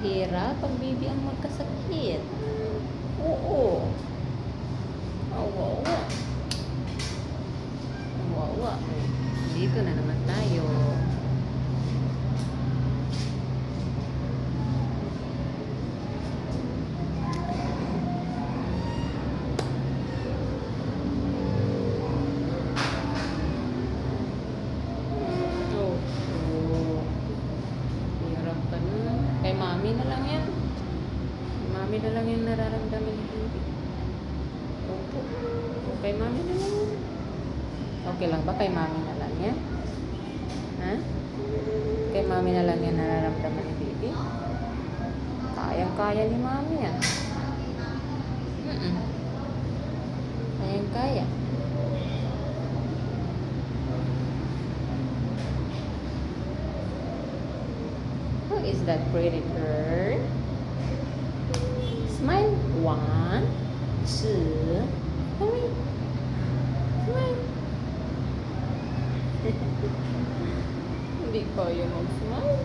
Hirap pag baby ang magkasakit. Oo. Awawa. Awawa. Dito na naman tayo. Oh. Oh. Hirap ka na. Kay mami na lang yan. Kay mami na lang yung nararamdaman ni baby. Opo. Kay mami na lang yan. Okay lang ba kay mami na lang yan? Ha? Kay mami na lang yan nararamdaman ni baby? Kayang-kaya ni mami yan. Kayang-kaya. Who is that pretty girl? Smile. 1, 2, 3. Smile. Hindi kaya mag-smile.